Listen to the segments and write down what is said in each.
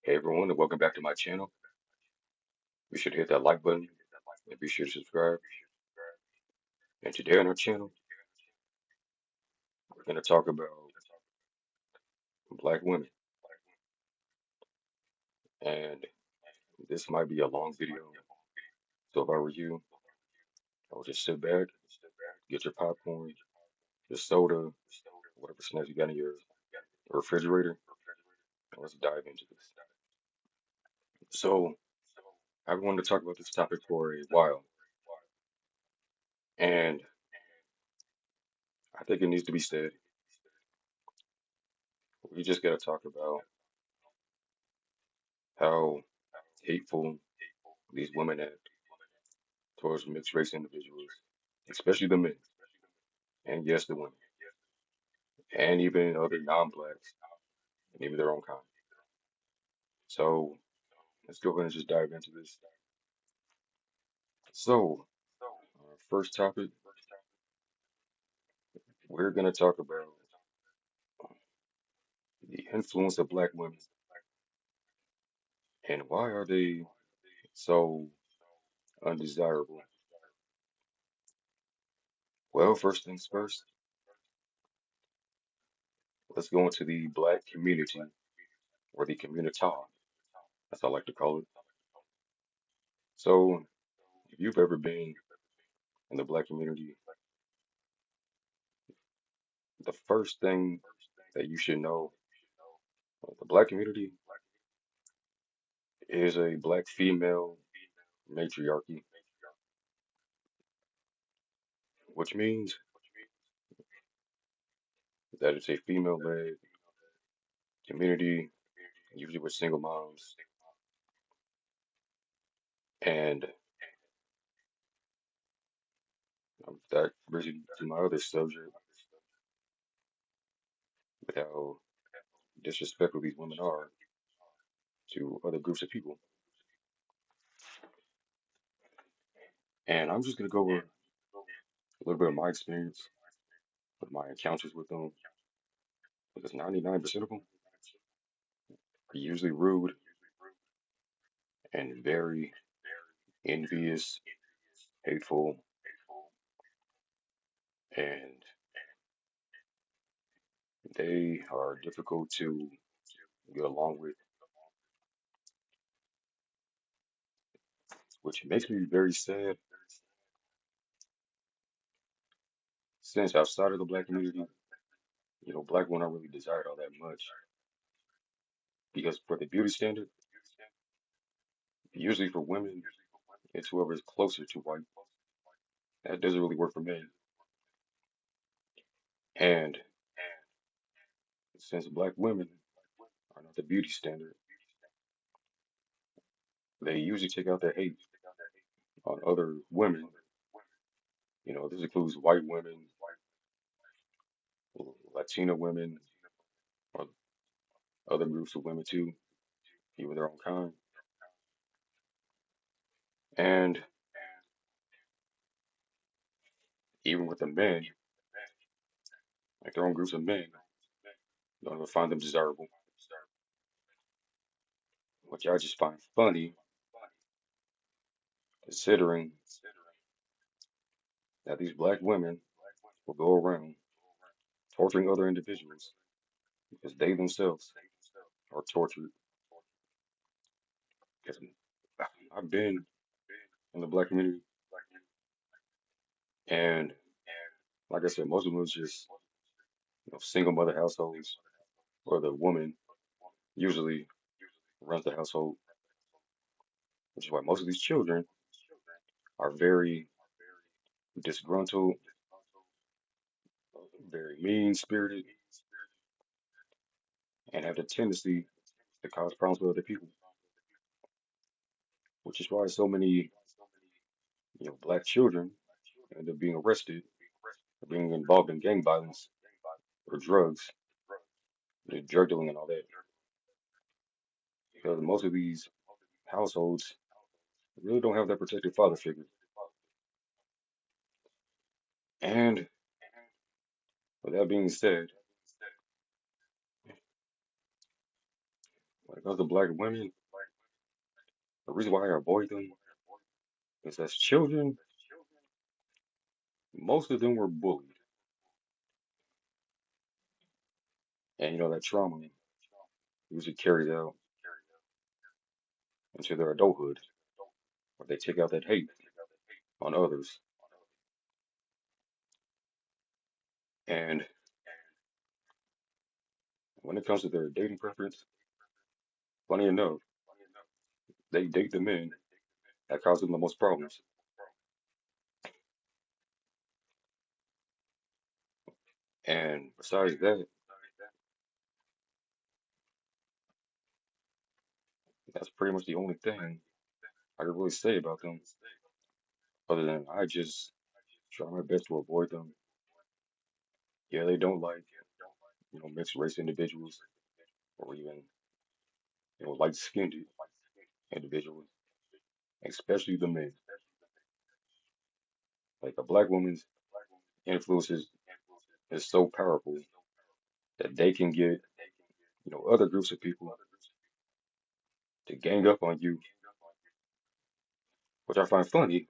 Hey everyone, and welcome back to my channel. Be sure to hit that like button and be sure to subscribe. And today on our channel, we're going to talk about black women. And this might be a long video, so if I were you, I would just sit back, get your popcorn, your soda, whatever snacks you got in your refrigerator, and let's dive into this. So, I've wanted to talk about this topic for a while, and I think it needs to be said. We just got to talk about how hateful these women act towards mixed race individuals, especially the men, and yes, the women, and even other non-blacks, and even their own kind. So let's go ahead and just dive into this. So, our first topic, we're going to talk about the influence of black women and why are they so undesirable. Well, first things first, let's go into the black community, or the community, as I like to call it. So, if you've ever been in the black community, the first thing that you should know, the black community is a black female matriarchy, which means that it's a female-led community, usually with single moms, and that brings you to my other subject, with how disrespectful these women are to other groups of people. And I'm just gonna go over a little bit of my experience with my encounters with them, because 99% of them are usually rude and very envious, hateful, and they are difficult to get along with, which makes me very sad since outside of the black community, black women aren't really desired all that much because for the beauty standard, usually for women, it's whoever is closer to white. That doesn't really work for men. And since black women are not the beauty standard, they usually take out their hate on other women. This includes white women, Latina women, or other groups of women too, even their own kind. And even with the men, like their own groups of men, don't ever find them desirable, which I just find funny considering that these black women will go around torturing other individuals because they themselves are tortured. Because I've been in the black community, and like I said, most of them was just single mother households where the woman usually runs the household, which is why most of these children are very disgruntled, very mean spirited, and have the tendency to cause problems with other people, which is why so many black children end up being arrested or being involved in gang violence or drugs, drug dealing and all that. Because most of these households really don't have that protective father figure. And with that being said, Like other black women, the reason why I avoid them is as children, most of them were bullied. And that trauma usually carries out into their adulthood, where they take out that hate on others. And when it comes to their dating preference, funny enough, they date the men that cause them the most problems. And besides that, that's pretty much the only thing I could really say about them, other than I just try my best to avoid them. Yeah, they don't like, mixed race individuals or even, light skinned individuals, especially the men. Like a black woman's influence is so powerful that they can get, other groups of people to gang up on you, which I find funny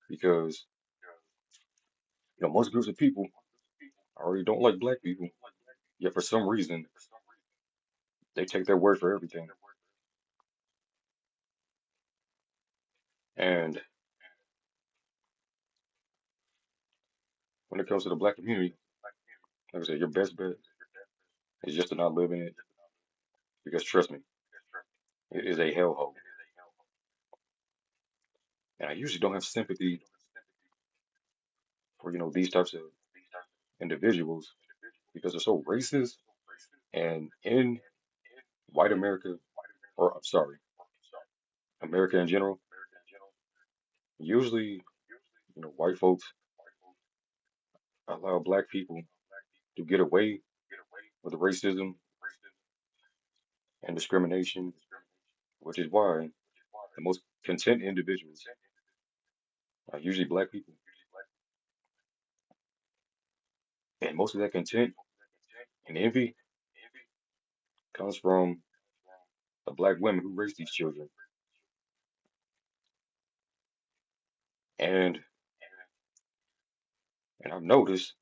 because, most groups of people already don't like black people, yet for some reason they take their word for everything. And when it comes to the black community, like I said, your best bet is just to not live in it because trust me, it is a hellhole. And I usually don't have sympathy for, these types of individuals because they're so racist. And in white America, or I'm sorry, America in general, usually, white folks allow black people to get away with racism and discrimination, which is why the most content individuals are usually black people. And most of that content and envy comes from the black women who raise these children. And and I've noticed,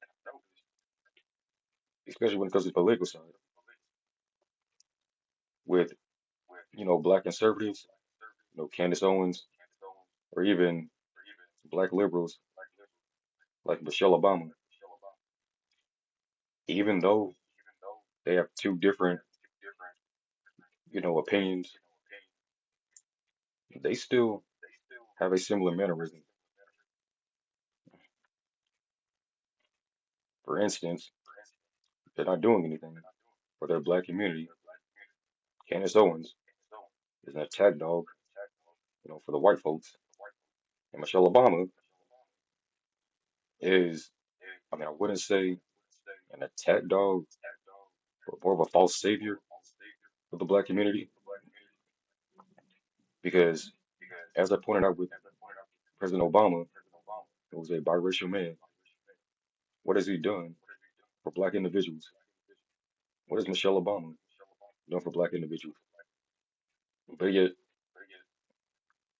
especially when it comes to the political side, with black conservatives, Candace Owens, or even black liberals like Michelle Obama, even though they have two different, opinions, they still have a similar mannerism. For instance, they're not doing anything for their black community. Candace Owens is an attack dog, for the white folks. And Michelle Obama is, I mean, I wouldn't say an attack dog, but more of a false savior for the black community. Because as I pointed out with President Obama, who was a biracial man, what has he done for black individuals? What has Michelle Obama done for black individuals? But yet,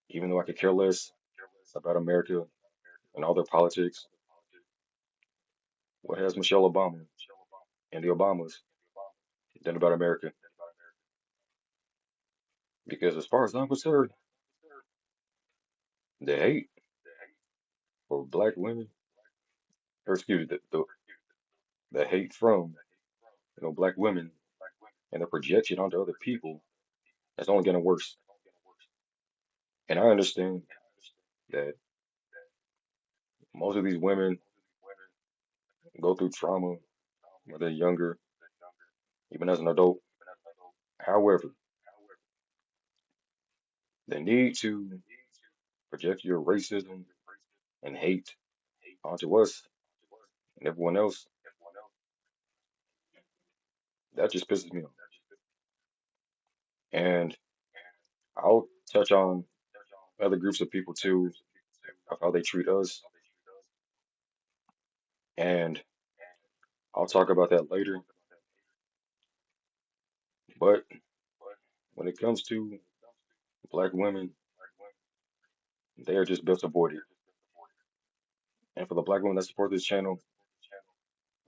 even though I could care less about America and all their politics, what has Michelle Obama and the Obamas done about America? Because as far as I'm concerned, the hate for black women, or excuse me, the hate from, black women and the projection onto other people, that's only getting worse. And I understand that most of these women go through trauma when they're younger, even as an adult. However, the need to project your racism and hate onto us and everyone else, that just pisses me off. And I'll touch on other groups of people too, of how they treat us, and I'll talk about that later. But it comes to black women, they are just best avoided. And for the black women that support this channel,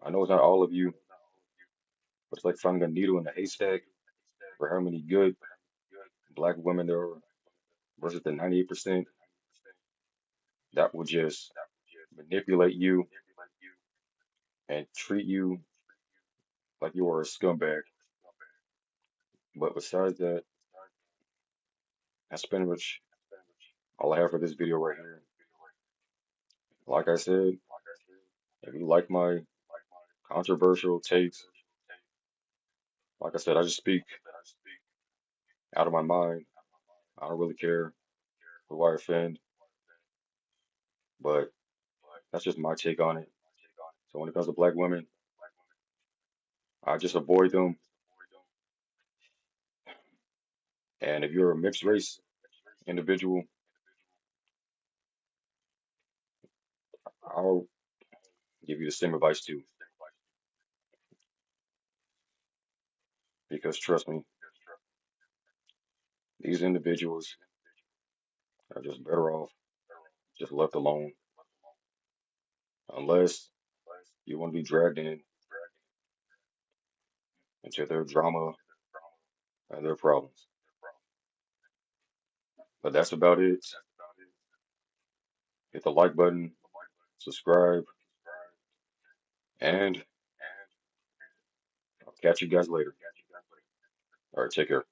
I know it's not all of you, but it's like finding a needle in a haystack for how many good black women there are versus the 98% that will just manipulate you and treat you like you are a scumbag. But besides that, that's pretty much all I have for this video right here. Like I said, if you like my controversial takes, like I said, I just speak out of my mind. I don't really care who I offend, but that's just my take on it. So when it comes to black women, I just avoid them. And if you're a mixed race individual, I'll give you the same advice too. Because trust me, these individuals are just better off just left alone unless you want to be dragged in into their drama and their problems. But that's about it. Hit the like button, subscribe, and I'll catch you guys later. All right, take care.